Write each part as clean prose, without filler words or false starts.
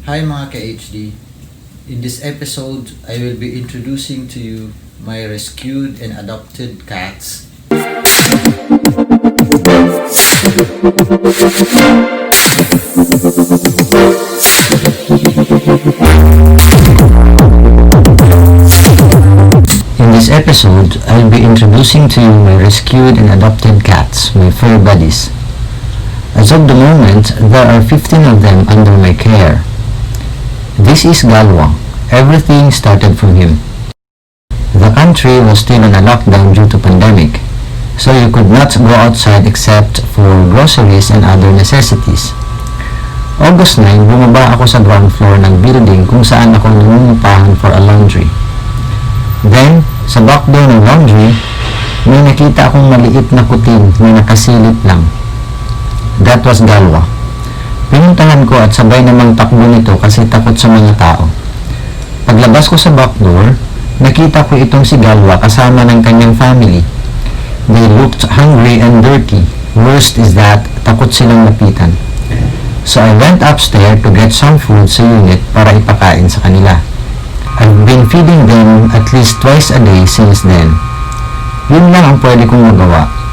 Hi mga ka-HD. In this episode, I will be introducing to you my rescued and adopted cats. In this episode, I'll be introducing to you my rescued and adopted cats, my fur buddies. As of the moment, there are 15 of them under my care. This is Galwa. Everything started from him. The country was still on a lockdown due to pandemic, so you could not go outside except for groceries and other necessities. August 9, bumaba ako sa ground floor ng building kung saan ako nangungupahan for a laundry. Then, sa back door ng laundry, may nakita akong maliit na kuting na nakasilip lang. That was Galwa. Pinuntahan ko at sabay namang takbo nito kasi takot sa mga tao. Paglabas ko sa back door, nakita ko itong si Galwa kasama ng kanyang family. They looked hungry and dirty. Worst is that, takot silang lapitan. So I went upstairs to get some food sa unit para ipakain sa kanila. I've been feeding them at least twice a day since then. Yun lang ang pwede kong magawa.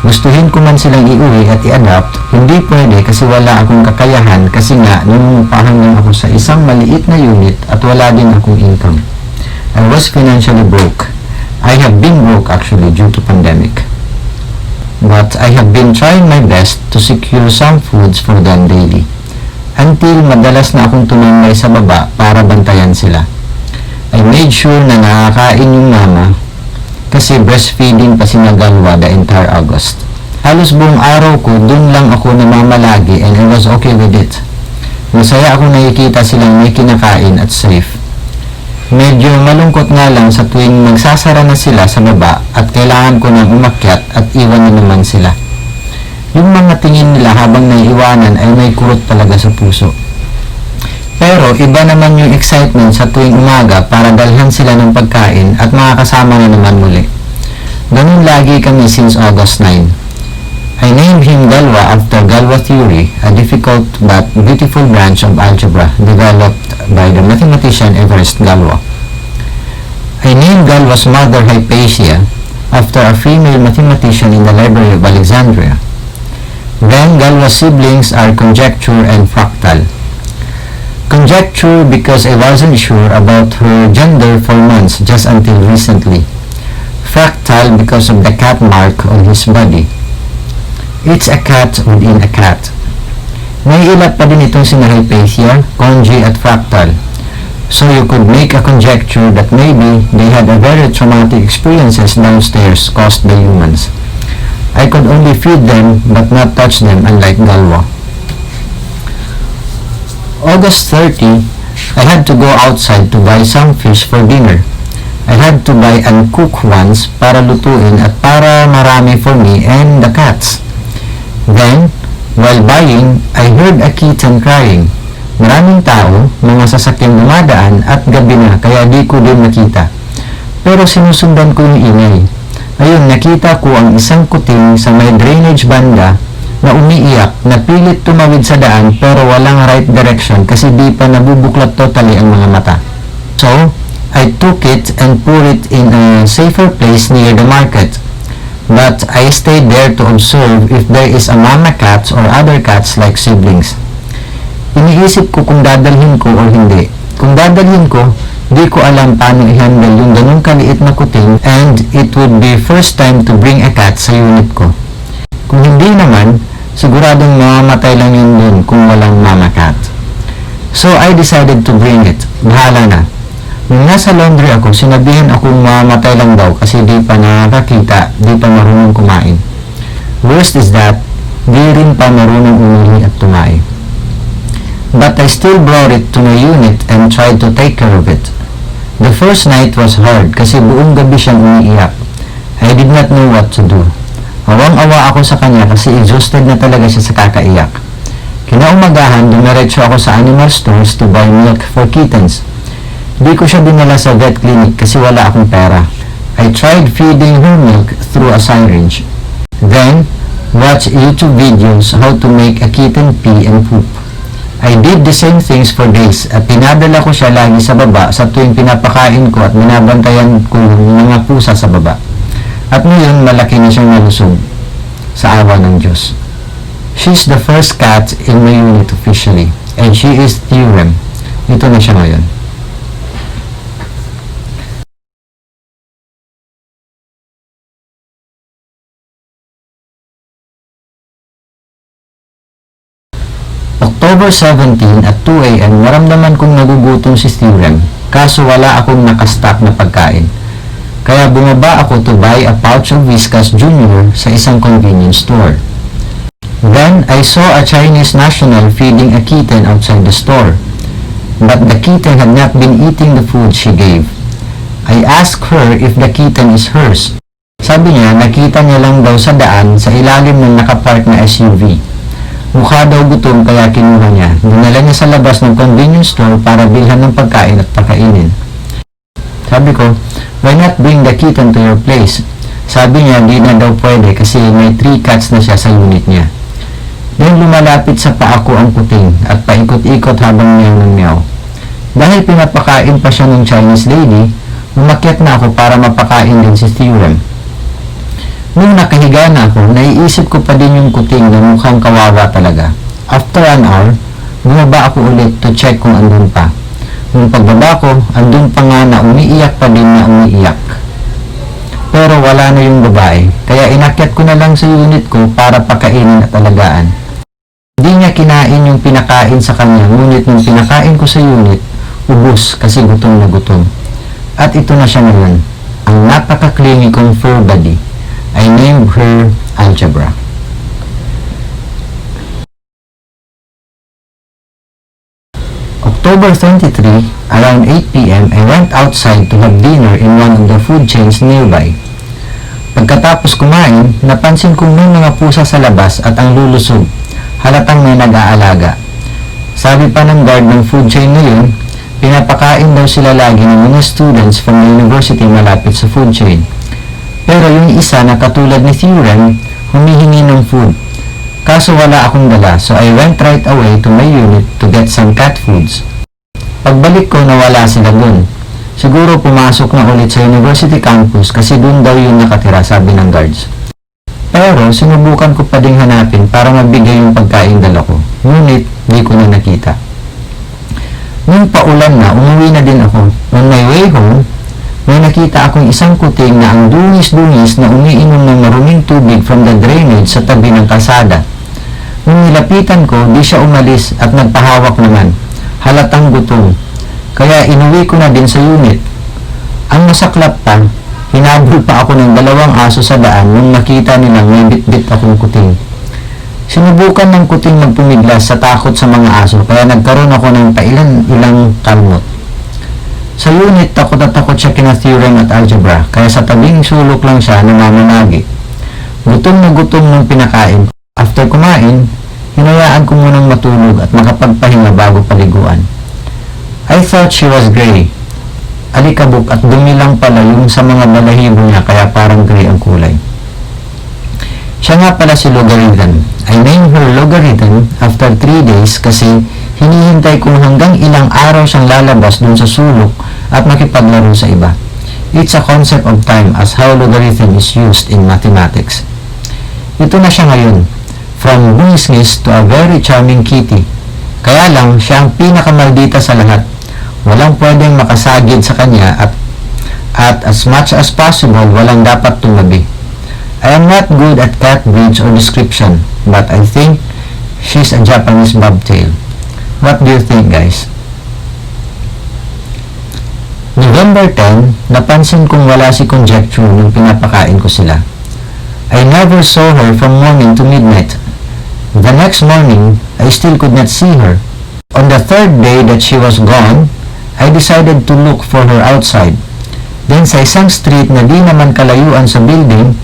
Gustuhin ko man silang iuwi at i-adopt, hindi pwede kasi wala akong kakayahan kasi nga nangungupahan lang ako sa isang maliit na unit at wala din akong income. I was financially broke. I have been broke actually due to pandemic. But I have been trying my best to secure some foods for them daily. Until madalas na akong tumambay sa baba para bantayan sila. I made sure na nakakain yung mama kasi breastfeeding pa si Galwa the entire August. Halos buong araw ko, dun lang ako namamalagi and I was okay with it. Masaya akong nakikita silang may kinakain at safe. Medyo malungkot nga lang sa tuwing magsasara na sila sa baba at kailangan ko nang umakyat at iwan na naman sila. Yung mga tingin nila habang naiiwanan ay may kurot talaga sa puso. Pero iba naman yung excitement sa tuwing umaga para dalhan sila ng pagkain at makakasama na naman muli. Ganun lagi kami since August 9. I named him Galwa after Galwa theory, a difficult but beautiful branch of algebra developed by the mathematician Everest Galwa. I named Galwa's mother Hypatia after a female mathematician in the Library of Alexandria. Then Galwa's siblings are Conjecture and Fractal. Conjecture because I wasn't sure about her gender for months just until recently. Fractal because of the cat mark on his body. It's a cat within a cat. May ilat pa din itong sina Hypatia, Conji at Fractal. So you could make a conjecture that maybe they had a very traumatic experiences downstairs caused by humans. I could only feed them but not touch them unlike Galwa. August 30, I had to go outside to buy some fish for dinner. I had to buy uncooked ones para lutuin at para marami for me and the cats. Then, while buying, I heard a kitten crying. Maraming tao, mga sasakyang dumadaan at gabi na kaya di ko din nakita. Pero sinusundan ko yung ingay. Ayun, nakita ko ang isang kuting sa may drainage banda na umiiyak, na pilit tumawid sa daan pero walang right direction kasi di pa nabubuklat totally ang mga mata. So, I took it and put it in a safer place near the market. But I stayed there to observe if there is a mama cat or other cats like siblings. Iniisip ko kung dadalhin ko o hindi. Kung dadalhin ko, di ko alam paano i-handle yung ganung kaliit na kuting and it would be first time to bring a cat sa unit ko. Kung hindi naman, siguradong mamamatay lang yun dun kung walang mama cat. So I decided to bring it. Bahala na. Nung nasa laundry ako, sinabihan akong mamamatay lang daw kasi di pa nakakita, di pa marunong kumain. Worst is that, di rin pa marunong umihi at tumae. But I still brought it to my unit and tried to take care of it. The first night was hard kasi buong gabi siyang umiiyak. I did not know what to do. Awang-awa ako sa kanya kasi exhausted na talaga siya sa kakaiyak. Kinaumagahan, dumiretso ako sa animal stores to buy milk for kittens. Di ko siya dinala sa vet clinic kasi wala akong pera. I tried feeding her milk through a syringe. Then, watch YouTube videos how to make a kitten pee and poop. I did the same things for days at pinadala ko siya lagi sa baba sa tuwing pinapakain ko at binabantayan ko yung mga pusa sa baba. At ngayon malaki na siyang nalusog sa awa ng Diyos. She's the first cat in my unit officially and she is Theorem. Ito na siya ngayon. October 17 at 2 a.m. naramdaman kong nagugutom si Theorem, kaso wala akong nakastock na pagkain. Kaya bumaba ako to buy a pouch of Whiskas Junior sa isang convenience store. Then, I saw a Chinese national feeding a kitten outside the store. But the kitten had not been eating the food she gave. I asked her if the kitten is hers. Sabi niya, nakita niya lang daw sa daan sa ilalim ng nakapark na SUV. Mukha daw gutom kaya kinuha niya. Dinala niya sa labas ng convenience store para bilhan ng pagkain at pakainin. Sabi ko, why not bring the kitten to your place? Sabi niya, di na daw pwede kasi may 3 cats na siya sa unit niya. Then lumalapit sa paa ko ang kuting at paikot-ikot habang meow ng meow. Dahil pinapakain pa siya ng Chinese lady, umakyat na ako para mapakain din si Theorem. Nung nakahiga na ako, naiisip ko pa din yung kuting na mukhang kawawa talaga. After an hour, bumaba ako ulit to check kung andun pa. Nung pagbaba ko, andun pa nga na umiiyak pa din na umiiyak. Pero wala na yung babae, kaya inakyat ko na lang sa unit ko para pakainin at alagaan. Hindi niya kinain yung pinakain sa kanya, ngunit nung pinakain ko sa unit, ubos kasi gutom na gutom. At ito na siya ngayon, ang napaka-clingy kong fur buddy. I named her Algebra. October 23, around 8 p.m., I went outside to have dinner in one of the food chains nearby. Pagkatapos kumain, napansin kong may mga pusa sa labas at ang lulusog, halatang may nag-aalaga. Sabi pa ng guard ng food chain na yun, pinapakain daw sila lagi ng mga students from the university malapit sa food chain. Pero yung isa na katulad ni Theorem, humihingi ng food. Kaso wala akong dala, so I went right away to my unit to get some cat foods. Pagbalik ko, nawala sila dun. Siguro pumasok na ulit sa university campus kasi dun daw yung nakatira, sabi ng guards. Pero sinubukan ko pa ding hanapin para mabigay yung pagkain dala ko. Ngunit, di ko na nakita. Nung paulan na, umuwi na din ako. On my way home, may nakita akong isang kuting na ang dungis-dungis na umiinom ng maruming tubig from the drainage sa tabi ng kalsada. Nung nilapitan ko, di siya umalis at nagpahawak naman. Halatang gutom. Kaya inuwi ko na din sa unit. Ang masaklap pa, hinabol pa ako ng 2 aso sa daan nung nakita nilang may bit-bit akong kuting. Sinubukan ng kuting magpumiglas sa takot sa mga aso kaya nagkaroon ako ng pailan-ilang kalmot. Sa unit, takot at takot siya kina Theorem at Algebra, kaya sa tabing sulok lang siya namamanagi. Gutom na gutom nung pinakain. After kumain, hinayaan ko munang matulog at makapagpahinga bago paliguan. I thought she was gray. Alikabok at dumi lang pala yung sa mga balahibo niya kaya parang gray ang kulay. Siya nga pala si Logarithm. I named her Logarithm after 3 days kasi hinihintay kong hanggang ilang araw siyang lalabas dun sa sulok at makipaglaro sa iba. It's a concept of time as how logarithm is used in mathematics. Ito na siya ngayon, from bungis-ngis to a very charming kitty. Kaya lang, siya ang pinakamaldita sa lahat. Walang pwedeng makasagid sa kanya at as much as possible, walang dapat tumabi. I am not good at cat breeds or description, but I think she's a Japanese bobtail. What do you think, guys? November 10, napansin kong wala si Conjecture nung pinapakain ko sila. I never saw her from morning to midnight. The next morning, I still could not see her. On the 3rd day that she was gone, I decided to look for her outside. Then sa isang street na di naman kalayuan sa building,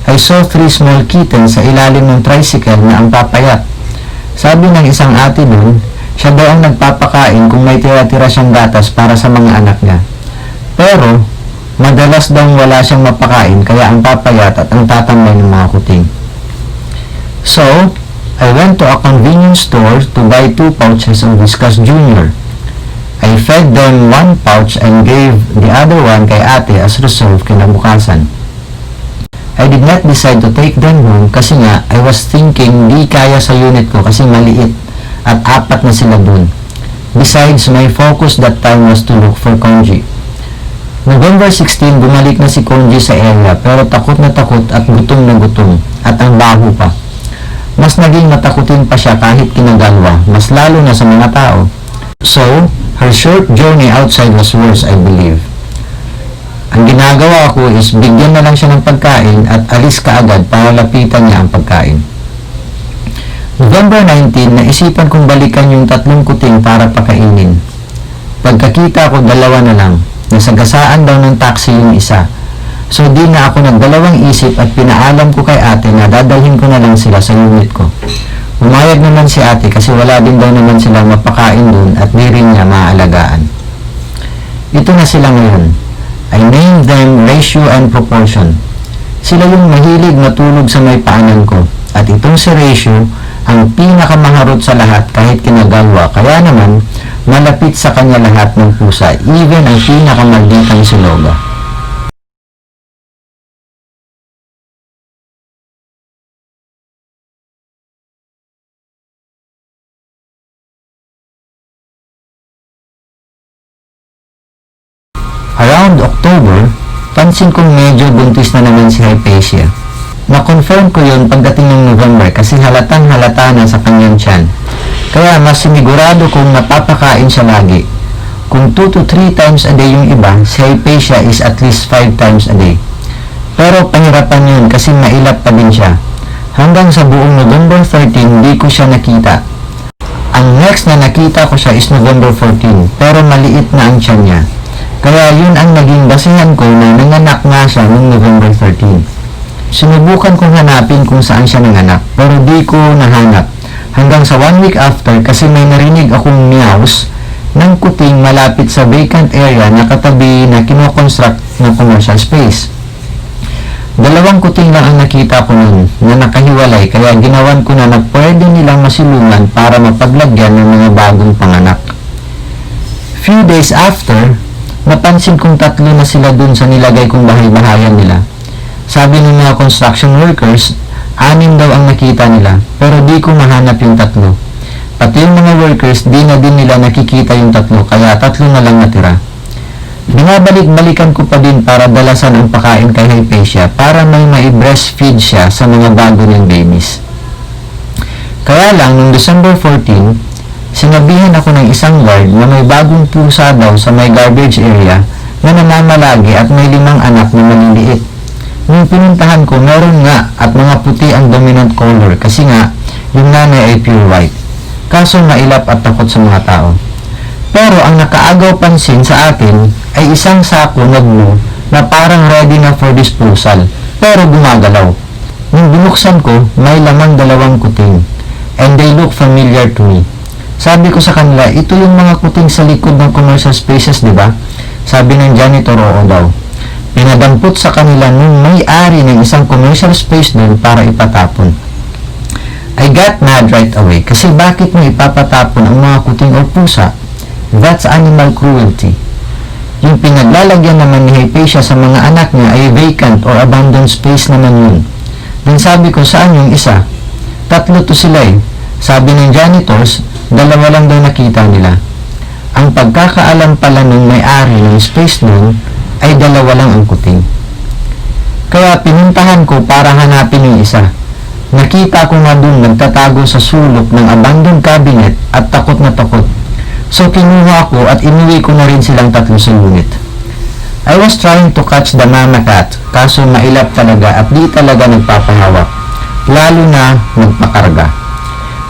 I saw 3 small kittens sa ilalim ng tricycle na ang papayat. Sabi ng isang ate dun, siya daw ang nagpapakain kung may tira-tira siyang gatas para sa mga anak niya. Pero, madalas daw wala siyang mapakain kaya ang papayat at ang tatambay ng mga kuting. So, I went to a convenience store to buy 2 pouches of Whiskas Jr. I fed them 1 pouch and gave the other one kay ate as reserve kinabukasan. I did not decide to take them home kasi nga I was thinking di kaya sa unit ko kasi maliit at 4 na sila dun. Besides, my focus that time was to look for Konji. November 16, bumalik na si Konji sa area pero takot na takot at gutom na gutom at ang baho pa. Mas naging matakutin pa siya kahit kinagalwa, mas lalo na sa mga tao. So, her short journey outside was worse, I believe. Ang ginagawa ko is bigyan na lang siya ng pagkain at alis kaagad para lapitan niya ang pagkain. November 19, naisipan kong balikan yung 3 kuting para pakainin. Pagkakita ko, 2 na lang. Nasagasaan daw ng taxi yung isa. So di na ako nagdalawang isip at pinaalam ko kay ate na dadalhin ko na lang sila sa unit ko. Umayag naman si ate kasi wala din daw naman silang mapakain dun at di rin niya maaalagaan. Ito na sila ngayon. I named them Ratio and Proportion. Sila yung mahilig matulog sa may paanan ko. At itong si Ratio, ang pinakamaharot sa lahat kahit kinagalwa. Kaya naman, malapit sa kanya lahat ng pusa, even ang pinakamalditang si Loga. Around October, pansin kong medyo buntis na naman si Hypatia. Na-confirm ko yun pagdating ng November kasi halatang halata na sa kanyang tiyan. Kaya mas sinigurado kong napapakain siya lagi. Kung 2 to 3 times a day yung iba, si Hypatia is at least 5 times a day. Pero pahirapan yun kasi mailap pa din siya. Hanggang sa buong November 13, di ko siya nakita. Ang next na nakita ko siya is November 14, pero maliit na ang tiyan niya. Kaya yun ang naging basihan ko na nanganak nga siya noong November 13. Sinubukan kong hanapin kung saan siya nanganak, pero di ko nahanap. Hanggang sa 1 week after kasi may narinig akong meows ng kuting malapit sa vacant area na katabi na kinoconstruct ng commercial space. 2 kuting lang ang nakita ko nun na nakahiwalay kaya ginawan ko na pwede nilang masilungan para mapaglagyan ng mga bagong panganak. Few days after, napansin kong 3 na sila dun sa nilagay kong bahay-bahayan nila. Sabi ng mga construction workers, 6 daw ang nakita nila, pero di ko mahanap yung 3. Pati yung mga workers, di na din nila nakikita yung 3, kaya 3 na lang natira. Binabalik-balikan ko pa din para dalasan ang pakain kay Hypatia para may breastfeed siya sa mga bago niyang babies. Kaya lang, noong December 14, sinabihan ako ng isang guard na may bagong pusa daw sa may garbage area na nanamalagi at may 5 anak na maliliit. Nung pinuntahan ko, meron nga at mga puti ang dominant color kasi nga yung nanay ay pure white. Kaso mailap at takot sa mga tao. Pero ang nakaagaw pansin sa akin ay isang sako na blue na parang ready na for disposal pero gumagalaw. Nung binuksan ko, may lamang 2 kuting and they look familiar to me. Sabi ko sa kanila, ito yung mga kuting sa likod ng commercial spaces, di ba? Sabi ng janitor, oo daw. Pinadampot sa kanila nung may-ari ng isang commercial space doon para ipatapon. I got mad right away kasi bakit mo ipapatapon ang mga kuting o pusa? That's animal cruelty. Yung pinaglalagyan naman ni Hypatia sa mga anak niya ay vacant or abandoned space naman yun. Then sabi ko, saan yung isa? 3 to sila eh. Sabi ng janitors, 2 lang daw nakita nila. Ang pagkakaalam pala ng may-ari ng space doon ay 2 lang ang kuting. Kaya pinuntahan ko para hanapin yung isa. Nakita ko nga doon nagtatago sa sulok ng abandoned cabinet at takot na takot. So kinuha ko at inuwi ko na rin silang 3 sa unit. I was trying to catch the mama cat kaso mailap talaga at di talaga nagpapahawak. Lalo na nagpakarga.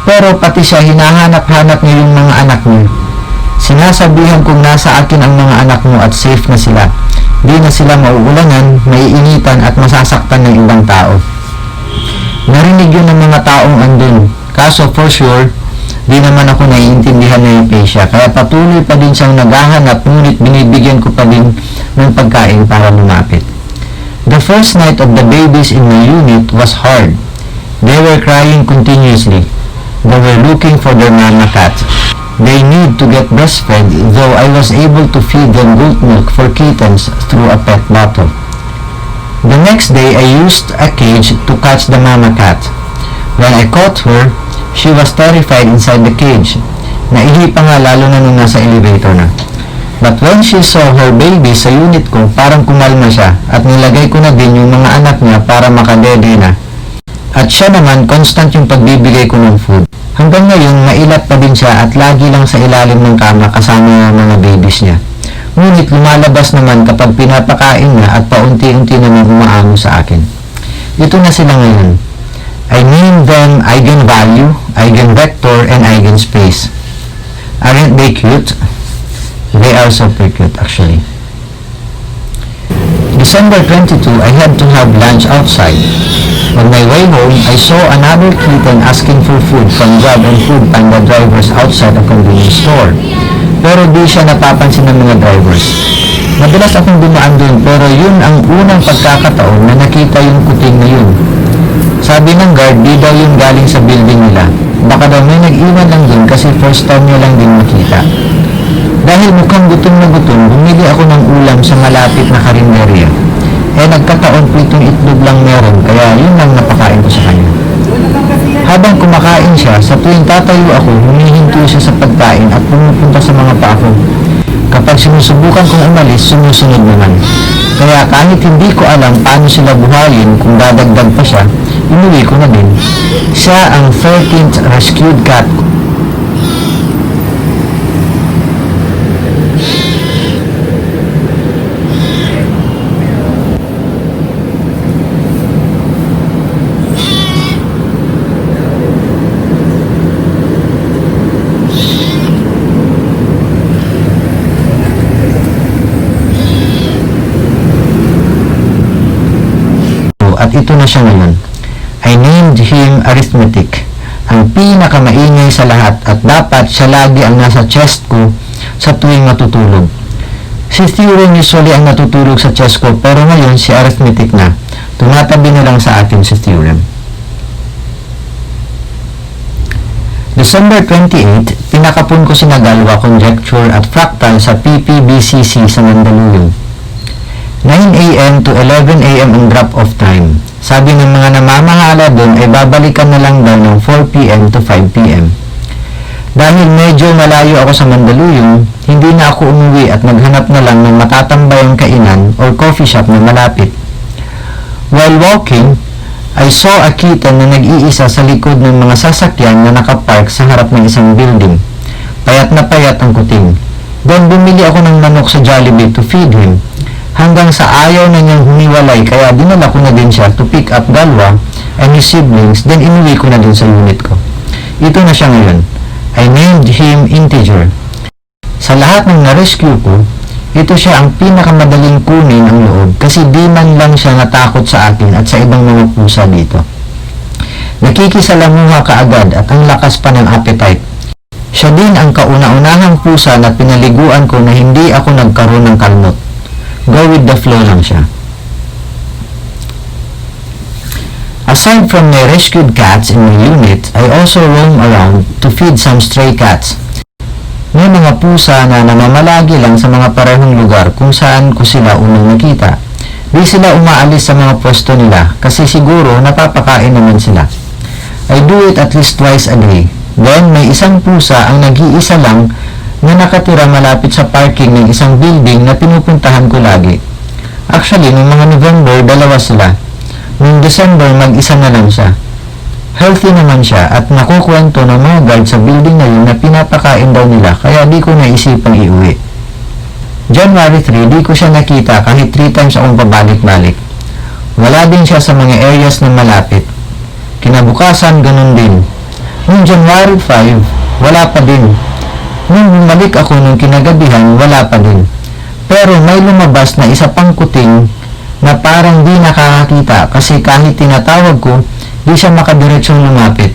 Pero pati siya hinahanap-hanap niya yung mga anak niya. Sinasabihan kong nasa akin ang mga anak mo at safe na sila. Di na sila mauulanan, maiinitan at masasaktan ng ibang tao. Narinig yun ng mga taong andun. Kaso for sure, di naman ako naiintindihan na yung Hypatia. Kaya patuloy pa din siyang naghahanap ngunit binibigyan ko pa din ng pagkain para lumapit. The first night of the babies in my unit was hard. They were crying continuously. They were looking for their mama cat. They need to get breastfed, though I was able to feed them goat milk for kittens through a pet bottle. The next day, I used a cage to catch the mama cat. When I caught her, she was terrified inside the cage. Naihi pa nga lalo na nung nasa elevator na. But when she saw her baby sa unit ko, parang kumalma siya at nilagay ko na din yung mga anak niya para makadede na. At siya naman, constant yung pagbibigay ko ng food. Hanggang ngayon, mailat pa din siya at lagi lang sa ilalim ng kama kasama ng mga babies niya. Ngunit lumalabas naman kapag pinapakain niya at paunti-unti naman umaamo sa akin. Ito na sila ngayon. I named them Eigenvalue, Eigenvector, and Eigenspace. Aren't they cute? They are super cute actually. December 22, I had to have lunch outside. On my way home, I saw another kitten asking for food from Grab and Food Panda drivers outside a convenience store. Pero di siya napapansin ng mga drivers. Madalas akong dumaan doon pero yun ang unang pagkakataon na nakita yung kuting na yun. Sabi ng guard, di daw yun galing sa building nila. Baka daw may nag-iwan lang din kasi first time niya lang din makita. Dahil mukhang gutom na gutom, bumili ako ng ulam sa malapit na karinderya. Nagkataon po itong itlog lang meron, kaya yun lang napakain ko sa kanya. Habang kumakain siya, sa tuwing tatayo ako, humihinto siya sa pagkain at pumupunta sa mga pako. Kapag sinusubukan kong umalis, sumusunod naman. Kaya kahit hindi ko alam paano sila buhayin kung dadagdag pa siya, inuwi ko na din. Siya ang 13th rescued cat ko. At ito na siya ngayon. I named him Arithmetic, ang pinakamaingay sa lahat at dapat siya lagi ang nasa chest ko sa tuwing matutulog. Si Theorem usually ang natutulog sa chest ko pero ngayon si Arithmetic na. Tumatabi na lang sa atin si Theorem. December 28, pinakapon ko si Nagalwa Conjecture at Fractal sa PPBCC sa Mandaluyong. 9 a.m. to 11 a.m. ang drop-off time. Sabi ng mga namamahala doon ay babalikan na lang daw ng 4 p.m. to 5 p.m. Dahil medyo malayo ako sa Mandaluyong, hindi na ako umuwi at naghanap na lang ng matatambayang kainan or coffee shop na malapit. While walking, I saw a kitten na nag-iisa sa likod ng mga sasakyan na nakapark sa harap ng isang building. Payat na payat ang kuting. Then bumili ako ng manok sa Jollibee to feed him. Hanggang sa ayaw na niyang humiwalay kaya dinala ko na din siya to pick up Galwa and his siblings, then inuwi ko na din sa unit ko. Ito na siya ngayon. I named him Integer. Sa lahat ng na-rescue ko, ito siya ang pinakamadaling kunin ang loob kasi di man lang siya natakot sa akin at sa ibang mga pusa dito. Nakikisalamuha kaagad at ang lakas pa ng appetite. Siya din ang kauna-unahang pusa na pinaliguan ko na hindi ako nagkaroon ng kalmot. Go with the flow lang siya. Aside from my rescued cats in my unit, I also roam around to feed some stray cats. May mga pusa na namamalagi lang sa mga parehong lugar kung saan ko sila unang nakita. Di sila umaalis sa mga pwesto nila kasi siguro napapakain naman sila. I do it at least twice a day. Then may isang pusa ang nag-iisa lang na nakatira malapit sa parking ng isang building na pinupuntahan ko lagi. Actually, noong mga November, dalawa sila. Noong December, mag-isa na lang siya. Healthy naman siya at nakukwento ng mga guard sa building na yun na pinapakain daw nila kaya di ko naisipang iuwi. January 3, di ko siya nakita kahit 3 times akong pabalik-balik. Wala din siya sa mga areas na malapit. Kinabukasan, ganun din. Noong January 5, wala pa din. Nung bumalik ako nung kinagabihan, wala pa din. Pero may lumabas na isa pang kuting na parang di nakakakita kasi kahit tinatawag ko, di siya makadiretsyon lumapit.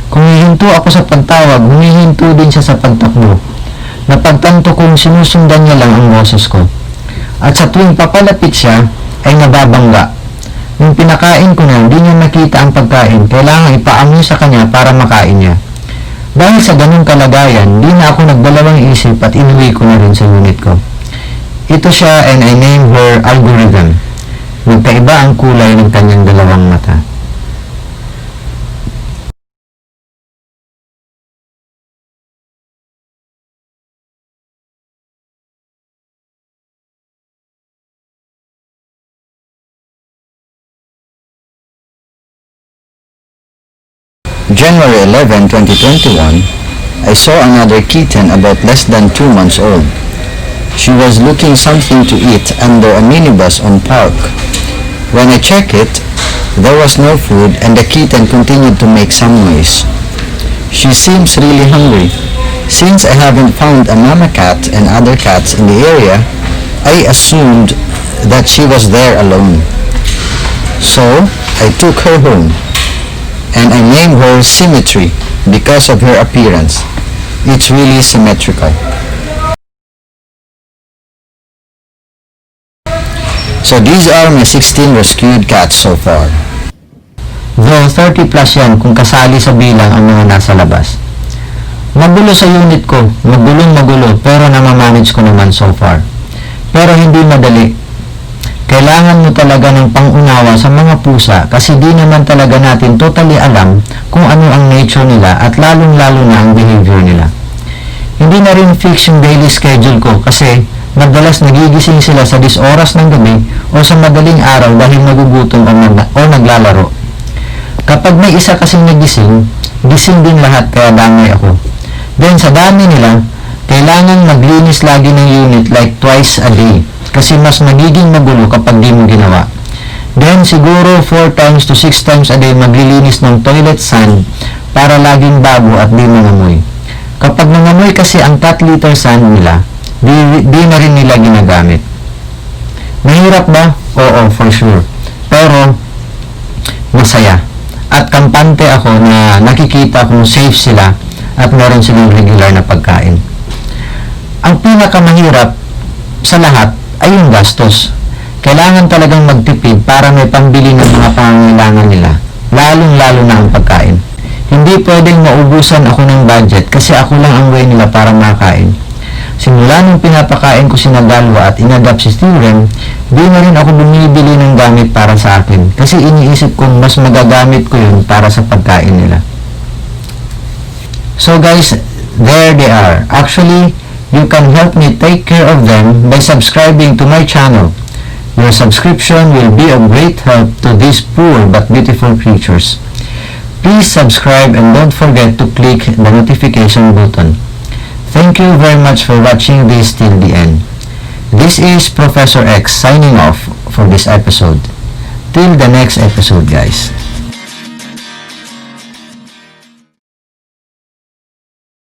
Kung hihinto ako sa pagtawag, humihinto din siya sa pagtakbo. Napagtanto kong sinusundan niya lang ang boses ko. At sa tuwing papalapit siya, ay nababangga. Nung pinakain ko na, di niya nakita ang pagkain, kailangan ipaamoy sa kanya para makain niya. Dahil sa ganung kalagayan, di na ako nagdalawang isip at inuwi ko na rin sa unit ko. Ito siya and I named her Algorithm. Magkaiba ang kulay ng kanyang dalawang mata. January 11, 2021, I saw another kitten about less than 2 months old. She was looking something to eat under a minibus on park. When I checked it, there was no food and the kitten continued to make some noise. She seems really hungry. Since I haven't found a mama cat and other cats in the area, I assumed that she was there alone. So, I took her home. And I named her Symmetry because of her appearance. It's really symmetrical. So these are my 16 rescued cats so far. Though 30 plus yan kung kasali sa bilang ang mga nasa labas. Magulo sa unit ko, magulo pero namamanage ko naman so far. Pero hindi madali. Kailangan mo talaga ng pangunawa sa mga pusa kasi di naman talaga natin totally alam kung ano ang nature nila at lalong-lalo na ang behavior nila. Hindi na rin fix yung daily schedule ko kasi madalas nagigising sila sa 10 oras ng gabi o sa madaling araw dahil nagugutom o naglalaro. Kapag may isa kasing nagising, gising din lahat kaya damay ako. Then sa dami nila, kailangan maglinis lagi ng unit like twice a day. Kasi mas nagiging magulo kapag di mo ginawa. Then, siguro 4 times to 6 times a day maglilinis ng toilet sand para laging bago at di mangamoy. Kapag nangamoy kasi ang cat litter sand nila, di na rin nila ginagamit. Mahirap ba? Oo, for sure. Pero, masaya. At kampante ako na nakikita kung safe sila at meron silang regular na pagkain. Ang pinakamahirap sa lahat ay yung gastos. Kailangan talagang magtipid para may pambili ng mga pangangailangan nila, lalong-lalo na ang pagkain. Hindi pwedeng maubusan ako ng budget kasi ako lang ang way nila para makain. Simula nung pinapakain ko si Nagalwa at inadapt si Steven, di na rin ako bumibili ng gamit para sa akin kasi iniisip kong mas magagamit ko yun para sa pagkain nila. So guys, there they are. Actually, you can help me take care of them by subscribing to my channel. Your subscription will be of great help to these poor but beautiful creatures. Please subscribe and don't forget to click the notification button. Thank you very much for watching this till the end. This is Professor X signing off for this episode. Till the next episode, guys.